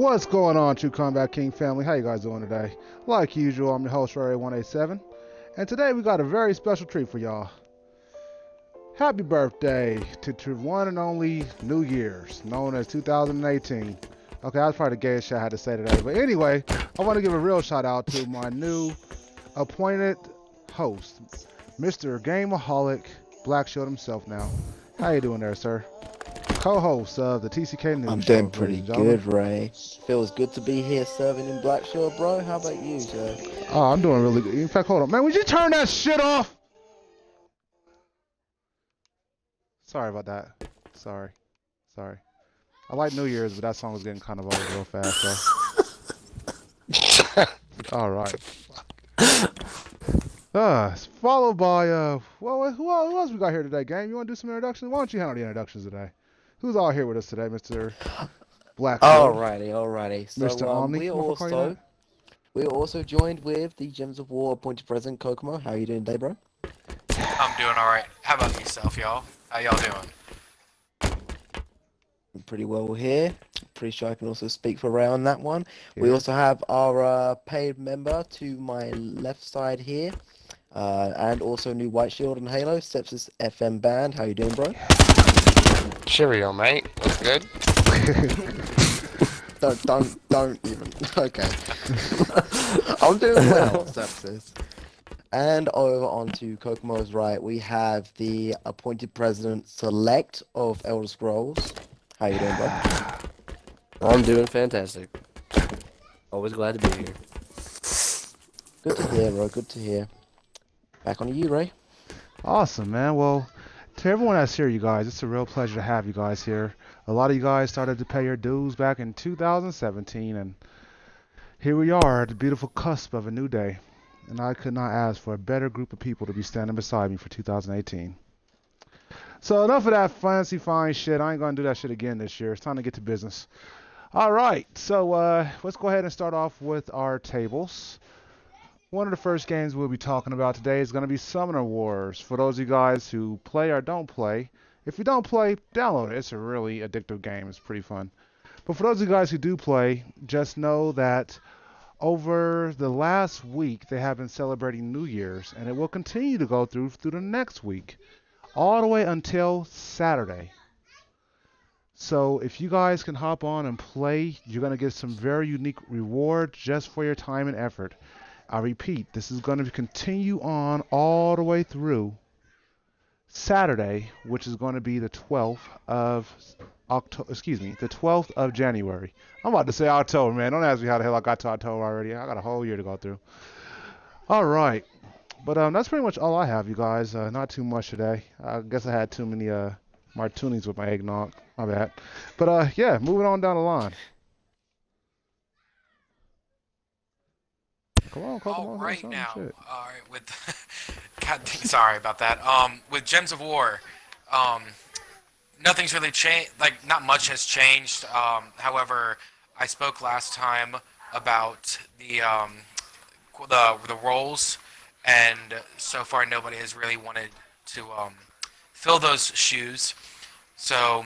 What's going on, True Combat King family? How you guys doing today? Like usual, I'm your host, Ray187, and today we got a very special treat for y'all. Happy birthday to one and only New Year's, known as 2018. Okay, that's probably the gayest shit I had to say today. But anyway, I want to give a real shout out to my new appointed host, Mr. Gameaholic Black Shield himself now. How you doing there, sir? Co-host of the TCK I'm News doing Show, ladies pretty and gentlemen. good, Ray. Feels good to be here serving in Blackshore, bro. How about you, sir? Oh, I'm doing really good. In fact, hold on. Man, would you turn that shit off? Sorry about that. Sorry. Sorry. I like New Year's, but that song was getting kind of old real fast, so. Alright. Followed by, well, who else we got here today, gang? You want to do some introductions? Why don't you handle the introductions today? Who's all here with us today, Mr. Blackfield? Alrighty. Mr. So Omni? You want to call you that? we're also joined with the Gems of War appointed president Kokomo. How you doing today, bro? I'm doing alright. How about yourself, y'all? How y'all doing? I'm pretty well here. Pretty sure I can also speak for Ray on that one. Yeah. We also have our paid member to my left side here. And also new White Shield and Halo, Sepsis FM Band. How you doing, bro? Cheerio, mate. What's good? Don't even. Okay. I'm doing well, Sepsis. And over onto Kokomo's right, we have the appointed president select of Elder Scrolls. How you doing, bro? I'm doing fantastic. Always glad to be here. Good to hear, bro. Good to hear. Back on to you, Ray. Awesome, man. Well, to everyone that's here, you guys, it's a real pleasure to have you guys here. A lot of you guys started to pay your dues back in 2017, and here we are at the beautiful cusp of a new day. And I could not ask for a better group of people to be standing beside me for 2018. So enough of that fancy fine shit. I ain't gonna do that shit again this year. It's time to get to business. All right, so let's go ahead and start off with our tables. One of the first games we'll be talking about today is going to be Summoner Wars. For those of you guys who play or don't play, if you don't play, download it. It's a really addictive game. It's pretty fun. But for those of you guys who do play, just know that over the last week they have been celebrating New Year's, and it will continue to go through the next week, all the way until Saturday. So if you guys can hop on and play, you're going to get some very unique rewards just for your time and effort. I repeat, this is going to continue on all the way through Saturday, which is going to be the 12th of the 12th of January. I'm about to say October, man. Don't ask me how the hell I got to October already. I got a whole year to go through. All right. But that's pretty much all I have, you guys. Not too much today. I guess I had too many martinis with my eggnog. My bad. But yeah, moving on down the line. Come on. All right now. All right, with God, sorry about that. With Gems of War, nothing's really changed. Like, not much has changed. However, I spoke last time about the roles, and so far nobody has really wanted to fill those shoes. So,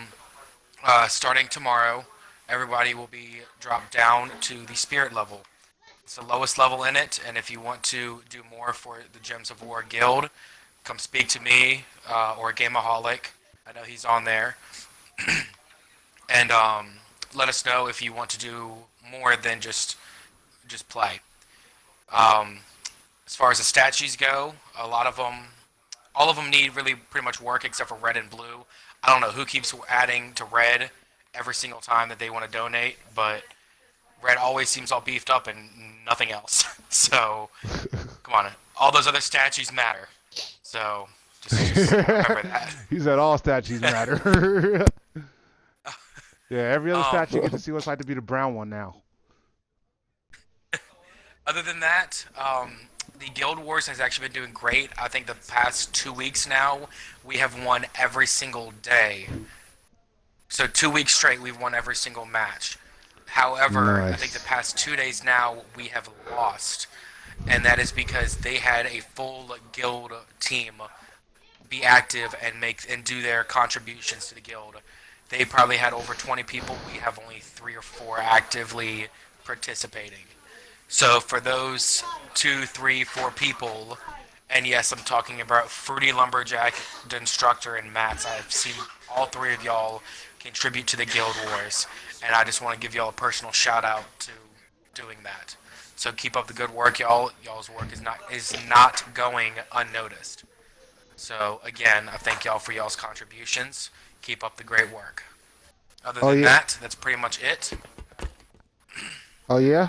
starting tomorrow, everybody will be dropped down to the spirit level. It's the lowest level in it, and if you want to do more for the Gems of War Guild, come speak to me or Gameaholic. I know he's on there. And let us know if you want to do more than just play. As far as the statues go, all of them need really pretty much work except for red and blue. I don't know who keeps adding to red every single time that they want to donate, but red always seems all beefed up and nothing else. So, come on. All those other statues matter. So, just remember that. He said all statues matter. Yeah, every other statue you get to see what it's like to be the brown one now. Other than that, the Guild Wars has actually been doing great. I think the past 2 weeks now, we have won every single day. So 2 weeks straight, we've won every single match. However, Nice. I think the past 2 days now we have lost, and that is because they had a full guild team be active and do their contributions to the guild, They probably had over 20 people. We have only 3 or 4 actively participating. So for those 2, 3, 4 people, and yes, I'm talking about Fruity Lumberjack, the instructor, and Matt's. I've seen all 3 of y'all contribute to the Guild Wars, and I just want to give y'all a personal shout out to doing that. So keep up the good work, y'all. Y'all's work is not going unnoticed. So again, I thank y'all for y'all's contributions. Keep up the great work. Other Oh than yeah, that, that's pretty much it. oh yeah.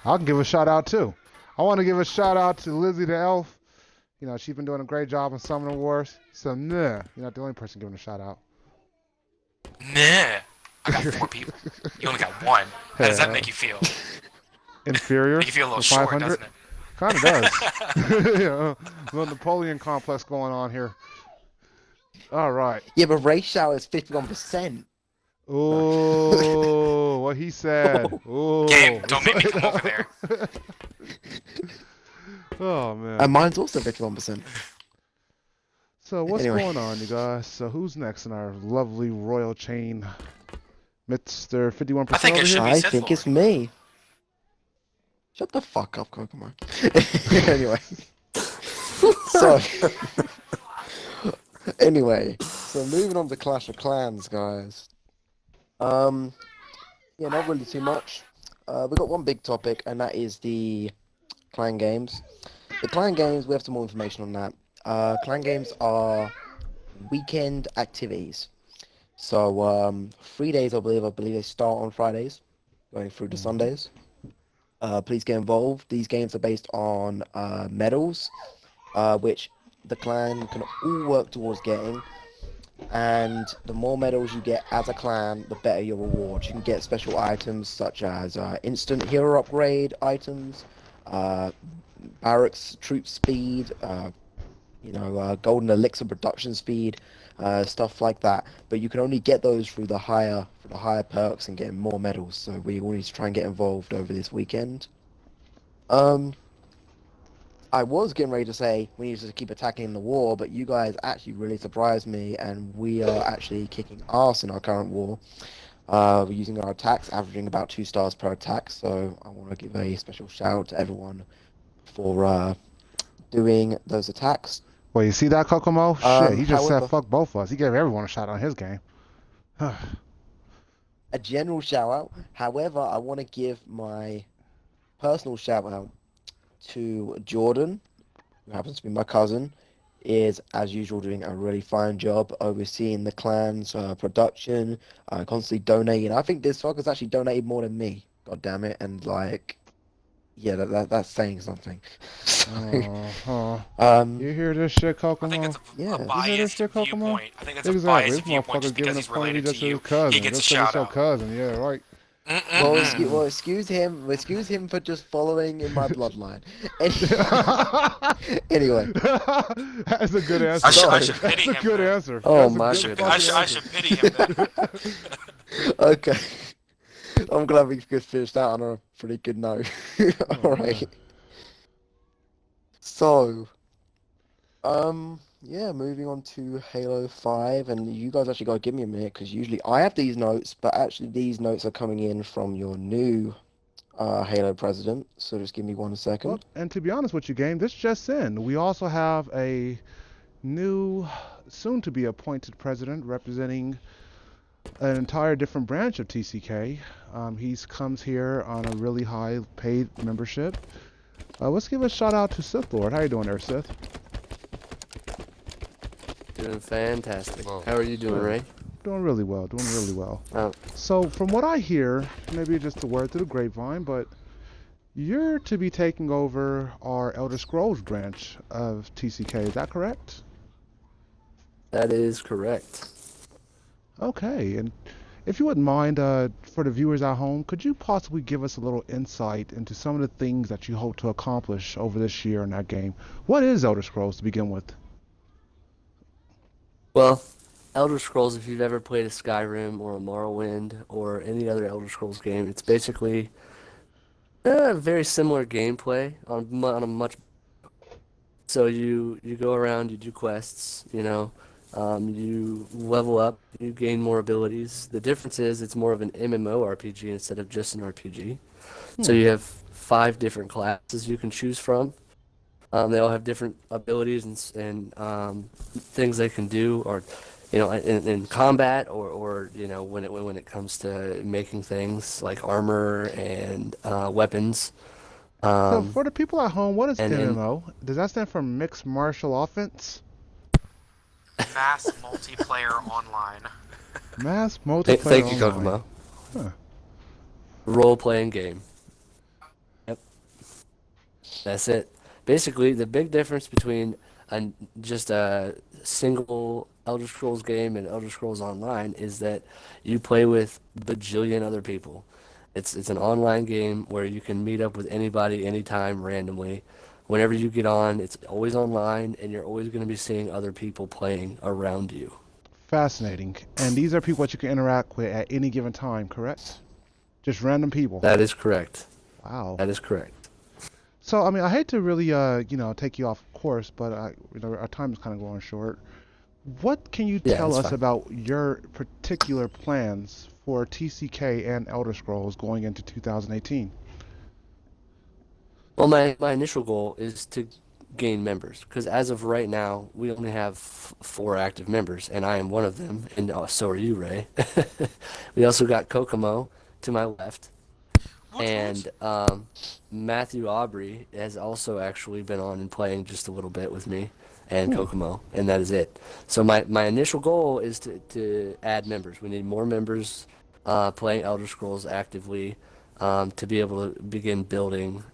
I can give a shout out too. I want to give a shout out to Lizzie the Elf. She's been doing a great job on Summoner Wars. So nah, you're not the only person giving a shout out. Nah, I got 4 people. You only got one. How does that Yeah, make you feel? inferior Make you feel a little for short, 500. doesn't it? Kind of does. Yeah, little Napoleon complex going on here. All right. Yeah, but Ray Shower is 51%. No. Oh, what he said. Game, Oh, don't make me come over there. oh And man. mine's also 51%. So what's Anyway, going on, you guys? So who's next in our lovely royal chain? Mr. I 51% think it over should here? be I Sith think it's Lord. me. Shut the fuck up, Kokomon. Anyway, so so moving on to Clash of Clans, guys. Um, yeah, not really too much. We got one big topic, and that is the clan games. The clan games, we have some more information on that. Clan games are weekend activities. So 3 days, I believe they start on Fridays, going through to Mhm. Sundays. Please get involved. These games are based on medals, which the clan can all work towards getting. And the more medals you get as a clan, the better your rewards. You can get special items such as instant hero upgrade items, uh, barracks troop speed, golden elixir production speed, stuff like that. But you can only get those through the higher perks and getting more medals. So we all need to try and get involved over this weekend. Um, I was getting ready to say we need to keep attacking the war, but you guys actually really surprised me, and we are actually kicking ass in our current war. We're using our attacks, averaging about 2 stars per attack. So I want to give a special shout out to everyone for doing those attacks. Well, you see that, Kokomo? Shit, he just said However, fuck both of us. He gave everyone a shot on his game. a general shout out. However, I want to give my personal shout out to Jordan, who happens to be my cousin, is as usual doing a really fine job overseeing the clan's production, constantly donating. I think this fucker's actually donated more than me. God damn it! And like, yeah, that's saying something. So, Uh-huh. um, You hear this shit, I think it's Kokomo? a yeah, You hear this biased shit, Kokomo? viewpoint. I think it's a Exactly. biased This viewpoint motherfucker's just giving because a he's point of view related to just to his you. He cousin. gets a Just because it's shout your out. cousin. Yeah, right. Mm-mm-mm. excuse him for just following in my bloodline. Anyway, That's a good I answer. should I so should pity That's a him good then. answer. Oh That's a my good I fucking should goodness. I answer. should pity him then. okay, I'm glad we could finish that on a pretty good note. Oh All man. right. So, yeah, moving on to Halo 5, and you guys actually gotta give me a minute because usually I have these notes, but actually these notes are coming in from your new Halo president. So just give me one Well, second. and to be honest with you, game, this just in. We also have a new, soon to be appointed president representing an entire different branch of TCK. He comes here on a really high paid membership. Let's give a shout out to Sith Lord. How you doing there, Sith? Doing fantastic. Whoa. How are you doing, Good. Ray? Doing really well. Doing really well. Oh, So, from what I hear, maybe just a word through the grapevine, but you're to be taking over our Elder Scrolls branch of TCK. Is that correct? that is correct. Okay. And if you wouldn't mind, for the viewers at home, could you possibly give us a little insight into some of the things that you hope to accomplish over this year in that game? What is Elder Scrolls to begin with? Well, Elder Scrolls, if you've ever played a Skyrim or a Morrowind or any other Elder Scrolls game, it's basically very similar gameplay on a much. So you go around, you do quests, You level up, you gain more abilities. The difference is it's more of an MMORPG instead of just an RPG. So Hmm. you have 5 different classes you can choose from. They all have different abilities and things they can do, or in combat, or when it comes to making things like armor and weapons. So Um, for the people at home, what is and MMO? Does that stand for Mixed Martial Offense? Mass multiplayer online. Mass multiplayer thank you, online. Kokomo. Huh. Role-playing game. Yep, that's it. Basically, the big difference between an, just a single Elder Scrolls game and Elder Scrolls Online is that you play with bajillion other people. It's an online game where you can meet up with anybody anytime randomly. Whenever you get on, it's always online, and you're always going to be seeing other people playing around you. Fascinating. And these are people that you can interact with at any given time, correct? Just random people. That is correct. Wow. That is correct. So, I mean, I hate to really, take you off course, but our time is kind of going short. What can you Yeah, tell that's us fine. about your particular plans for TCK and Elder Scrolls going into 2018? Well, my initial goal is to gain members because as of right now, we only have 4 active members, and I am one of them, and so are you, Ray. We also got Kokomo to my left, Woot woot. and Matthew Aubrey has also actually been on and playing just a little bit with me and Hmm. Kokomo, and that is it. So my initial goal is to add members. We need more members playing Elder Scrolls actively to be able to begin building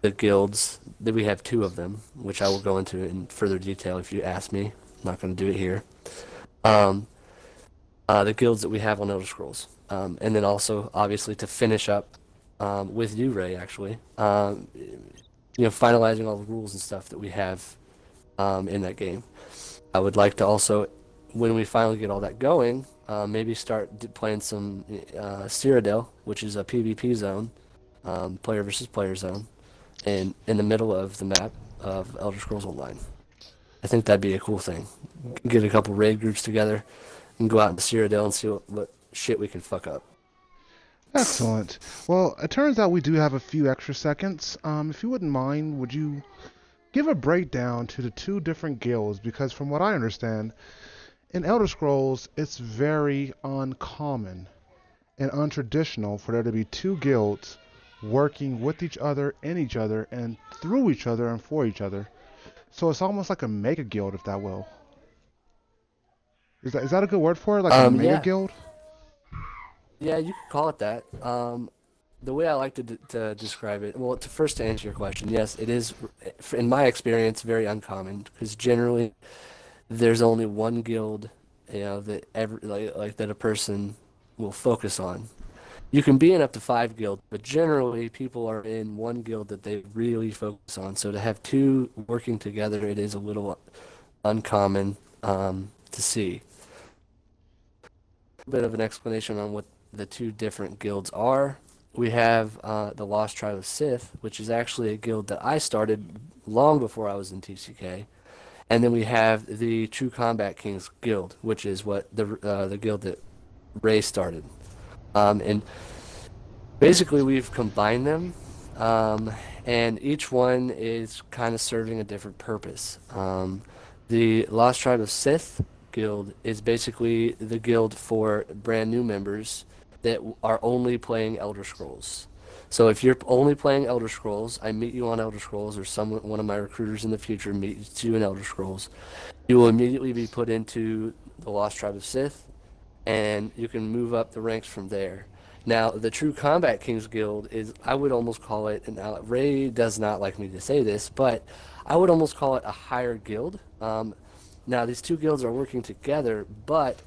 the guilds. That we have 2 of them, which I will go into in further detail if you ask me. I'm not going to do it here. Um, the guilds that we have on Elder Scrolls, and then also obviously to finish up with you, Ray, actually, finalizing all the rules and stuff that we have in that game. I would like to also, when we finally get all that going, maybe start playing some Cyrodiil, which is a PvP zone, player versus player zone, in the middle of the map of Elder Scrolls Online. I think that'd be a cool thing. Get a couple raid groups together and go out into Cyrodiil and see what shit we can fuck up. Excellent. Well, it turns out we do have a few extra seconds. If you wouldn't mind, would you give a breakdown to the 2 different guilds? Because from what I understand, in Elder Scrolls, it's very uncommon and untraditional for there to be 2 guilds working with each other, in each other, and through each other and for each other. So it's almost like a mega guild, if that will. Is that a good word for it? Like a mega Yeah, guild? yeah, you could call it that. The way I like to describe it, well, first to answer your question, yes, it is, in my experience, very uncommon because generally there's only one guild, that like that a person will focus on. You can be in up to 5 guilds, but generally people are in one guild that they really focus on. So to have 2 working together, it is a little uncommon to see. A bit of an explanation on what the 2 different guilds are. We have the Lost Tribe of Sith, which is actually a guild that I started long before I was in TCK. And then we have the True Combat Kings Guild, which is what the guild that Ray started. And basically, we've combined them, and each one is kind of serving a different purpose. The Lost Tribe of Sith Guild is basically the guild for brand new members that are only playing Elder Scrolls. So if you're only playing Elder Scrolls, I meet you on Elder Scrolls, or one of my recruiters in the future meets you in Elder Scrolls, you will immediately be put into the Lost Tribe of Sith, and you can move up the ranks from there. Now, the True Combat Kings Guild is, I would almost call it, and Ray does not like me to say this, but I would almost call it a higher guild. Now, these 2 guilds are working together, but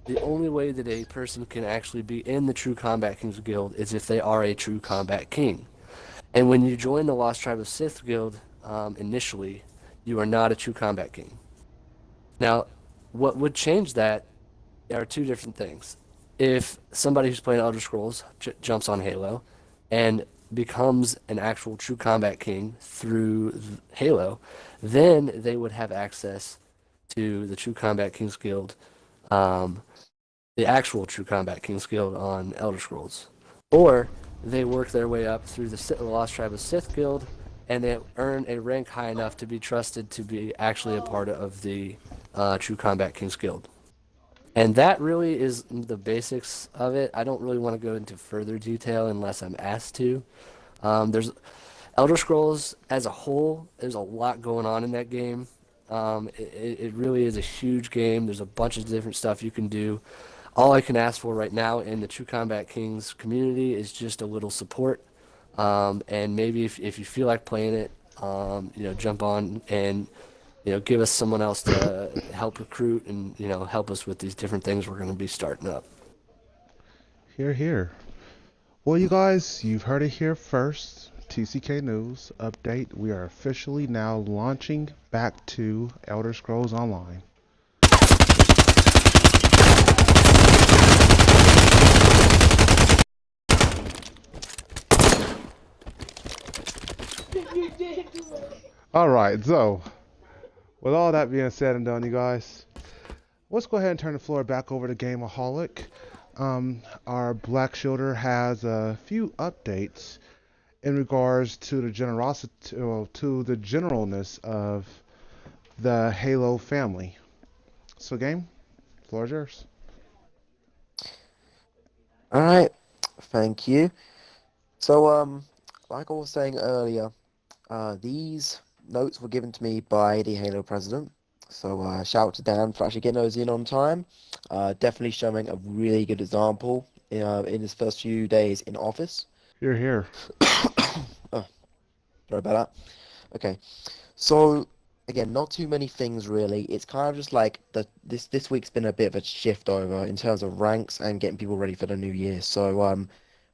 the only way that a person can actually be in the True Combat Kings Guild is if they are a True Combat King. And when you join the Lost Tribe of Sith Guild initially, you are not a True Combat King. Now, what would change that are 2 different things. If somebody who's playing Elder Scrolls jumps on Halo and becomes an actual True Combat King through Halo, then they would have access to the True Combat Kings Guild, um, the actual True Combat Kings Guild on Elder Scrolls, or they work their way up through the Lost Tribe of Sith Guild, and they earn a rank high enough to be trusted to be actually a part of the True Combat Kings Guild. And that really is the basics of it. I don't really want to go into further detail unless I'm asked to. There's Elder Scrolls as a whole. There's a lot going on in that game. It really is a huge game. There's a bunch of different stuff you can do. All I can ask for right now in the True Combat Kings community is just a little support. And maybe if you feel like playing it, jump on and give us someone else to help recruit and help us with these different things we're going to be starting up. Here, here. Well, you guys, you've heard it here first. TCK News update. We are officially now launching back to Elder Scrolls Online. Alright, so, with all that being said and done, you guys, let's go ahead and turn the floor back over to Gameaholic. Our Black Shielder has a few updates in regards to the generosity, well, to the generalness of the Halo family. So, game, floor is yours. All right, thank you. So, like I was saying earlier, these notes were given to me by the Halo president. So, shout out to Dan for actually getting those in on time. Definitely showing a really good example in his first few days in office. Here, here. Oh, sorry about that. Okay, so again, not too many things really. It's kind of just like this week's been a bit of a shift over in terms of ranks and getting people ready for the new year. So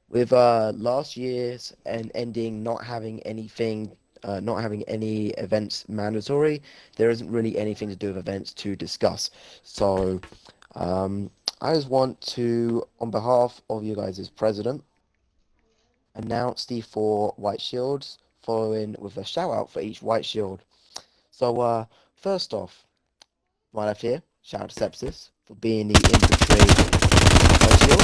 with last year's and ending not having anything, not having any events mandatory, there isn't really anything to do with events to discuss. So I just want to, on behalf of you guys as president, announce the 4 white shields, following with a shout out for each white shield. So first off, right left here, shout out to Sepsis for being the infantry white shield.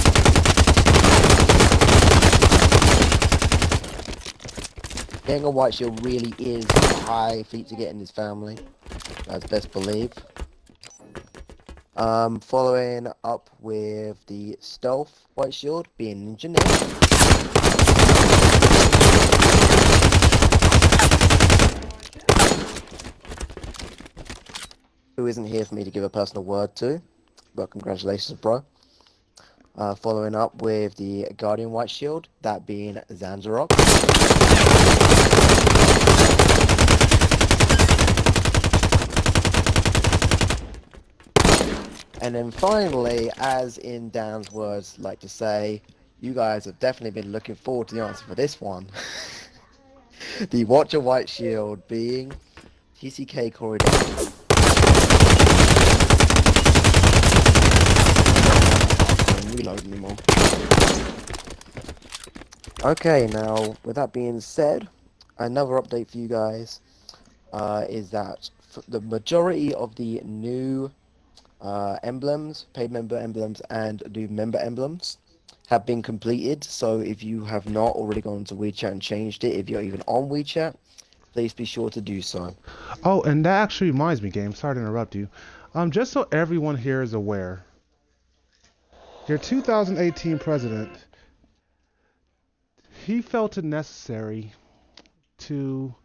Getting a white shield really is a high feat to get in this family, as best believe. Following up with the stealth white shield being Ninja Nick. Who isn't here for me to give a personal word to, but congratulations, bro. Following up with the Guardian White Shield, that being Zanzarok. And then finally, as in Dan's words like to say, you guys have definitely been looking forward to the answer for this one. The Watcher White Shield being TCK Corridor. Reload anymore. Okay, now with that being said, another update for you guys is that the majority of the new emblems, paid member emblems, and new member emblems have been completed. So if you have not already gone to WeChat and changed it, if you're even on WeChat, please be sure to do so. Oh, and that actually reminds me, game. Sorry to interrupt you. Just so everyone here is aware, your 2018 president, he felt it necessary to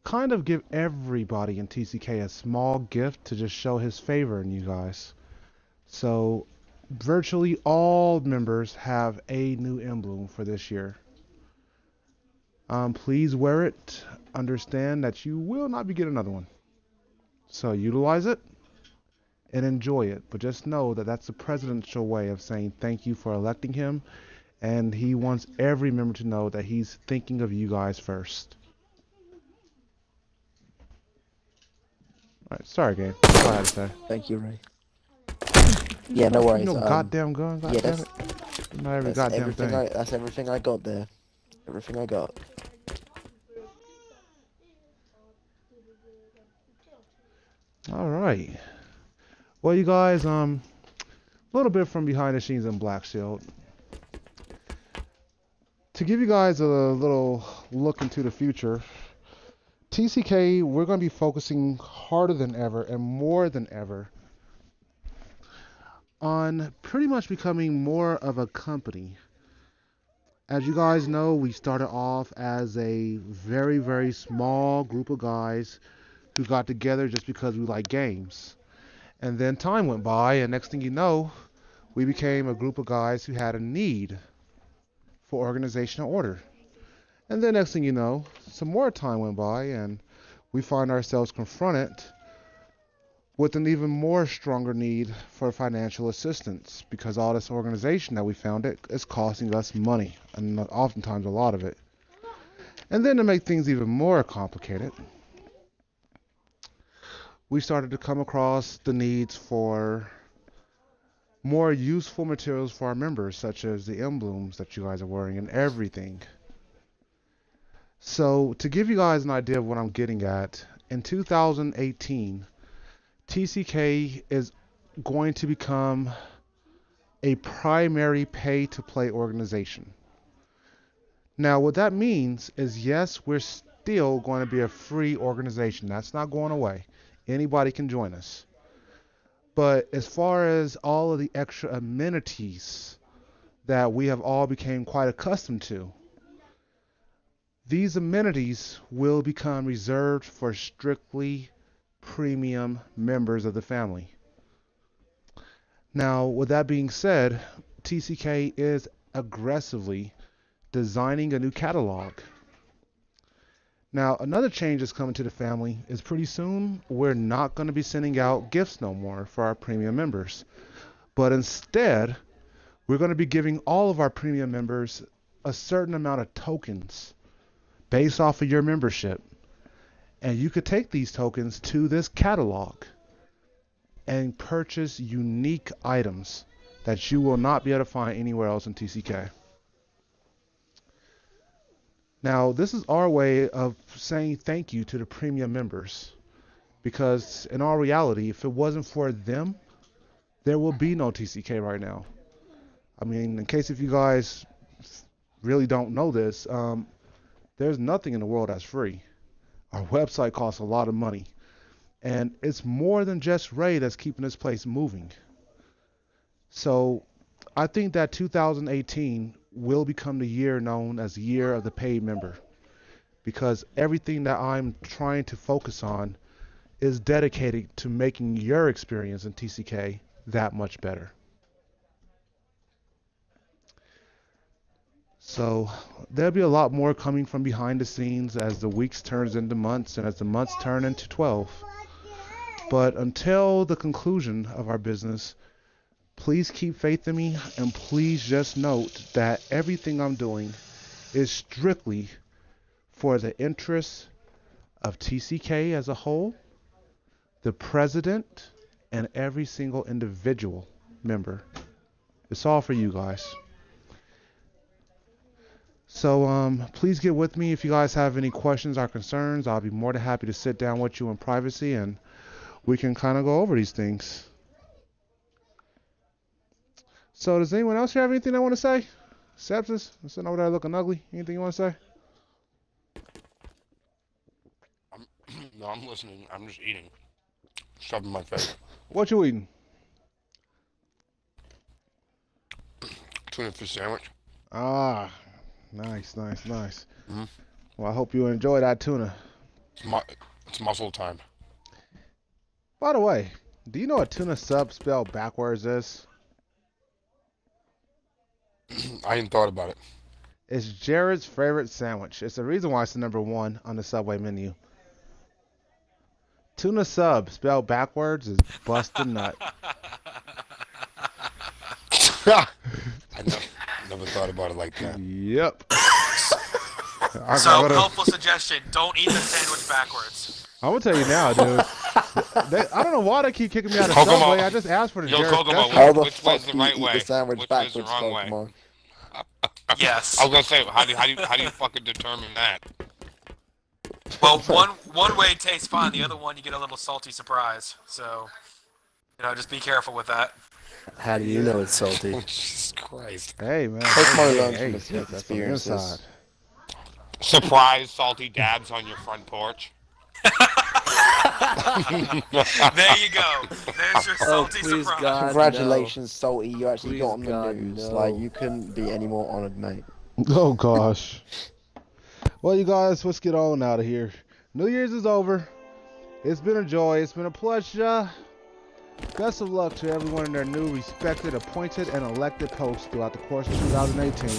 kind of give everybody in TCK a small gift to just show his favor in you guys. So, virtually all members have a new emblem for this year. Please wear it. Understand that you will not be getting another one. So, utilize it and enjoy it. But just know that that's the presidential way of saying thank you for electing him. And he wants every member to know that he's thinking of you guys first. Alright, sorry, game. That's all I had to say. Thank you, Ray. Yeah, no worries. You know, goddamn gun, yeah, goddamn it. Not every goddamn thing. That's everything I got there. Everything I got. All right. Well, you guys, a little bit from behind the scenes in Black Shield. To give you guys a little look into the future, TCK, we're going to be focusing harder than ever and more than ever on pretty much becoming more of a company. As you guys know, we started off as a very, very small group of guys who got together just because we like games. And then time went by, and next thing you know, we became a group of guys who had a need for organizational order. And then next thing you know, some more time went by, and we find ourselves confronted with an even more stronger need for financial assistance because all this organization that we founded is costing us money, and oftentimes a lot of it. And then to make things even more complicated, we started to come across the needs for more useful materials for our members, such as the emblems that you guys are wearing and everything. So, to give you guys an idea of what I'm getting at, in 2018, TCK is going to become a primary pay to play organization. Now, what that means is yes, we're still going to be a free organization. That's not going away. Anybody can join us. But as far as all of the extra amenities that we have all become quite accustomed to, these amenities will become reserved for strictly premium members of the family. Now, with that being said, TCK is aggressively designing a new catalog. Now, another change that's coming to the family is pretty soon we're not going to be sending out gifts no more for our premium members. But instead, we're going to be giving all of our premium members a certain amount of tokens based off of your membership. And you could take these tokens to this catalog and purchase unique items that you will not be able to find anywhere else in TCK. Now, this is our way of saying thank you to the premium members because in all reality, if it wasn't for them, there will be no TCK right now. I mean, in case if you guys really don't know this, there's nothing in the world that's free. Our website costs a lot of money. And it's more than just Ray that's keeping this place moving. So I think that 2018 will become the year known as the year of the paid member because everything that I'm trying to focus on is dedicated to making your experience in TCK that much better. So there'll be a lot more coming from behind the scenes as the weeks turns into months and as the months turn into 12. But until the conclusion of our business, please keep faith in me and please just note that everything I'm doing is strictly for the interests of TCK as a whole, the president, and every single individual member. It's all for you guys. So please get with me if you guys have any questions or concerns. I'll be more than happy to sit down with you in privacy and we can kind of go over these things. So does anyone else here have anything they want to say? Sepsis, I'm sitting over there looking ugly. Anything you want to say? No, I'm listening. I'm just eating. Stuff in my face. What you eating? Tuna fish sandwich. Ah, nice, nice, nice. Mm-hmm. Well, I hope you enjoy that tuna. It's muscle time. By the way, do you know what tuna sub spelled backwards is? I hadn't thought about it. It's Jared's favorite sandwich. It's the reason why it's the number one on the Subway menu. Tuna sub spelled backwards is busted nut. I never thought about it like that. Yep. So, helpful suggestion: don't eat the sandwich backwards. I'm gonna tell you now, dude. I don't know why they keep kicking me out of Kokomo. Subway. I just asked for the Yo, Jared Kokomo, special. How the which fuck way's the do you right eat way? the sandwich Which way's the backwards, wrong way? Pokemon? Yes. I was gonna say, how do you fucking determine that? Well, one way it tastes fine, the other one you get a little salty surprise. So, just be careful with that. How do you know it's salty? Jesus Christ. Hey, man. Pokemon Hey, learns hey, from hey, its take that from the experiences. inside. Surprise salty dabs on your front porch. There you go. There's your salty please, surprise. God. Congratulations, Salty. You actually Please, got on the God, news. no. Like, you couldn't be any more honored, mate. Oh, gosh. Well, you guys, let's get on out of here. New Year's is over. It's been a joy. It's been a pleasure. Best of luck to everyone in their new respected, appointed, and elected posts throughout the course of 2018.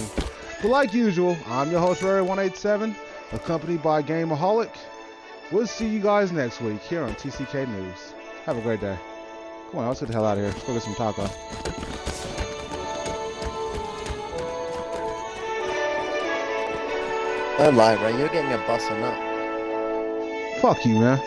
But like usual, I'm your host, Rary187, accompanied by Gameaholic. We'll see you guys next week here on TCK News. Have a great day. Come on, let's get the hell out of here. Let's go get some taco. Don't lie, Ray. You're getting a bus or not. Fuck you, man.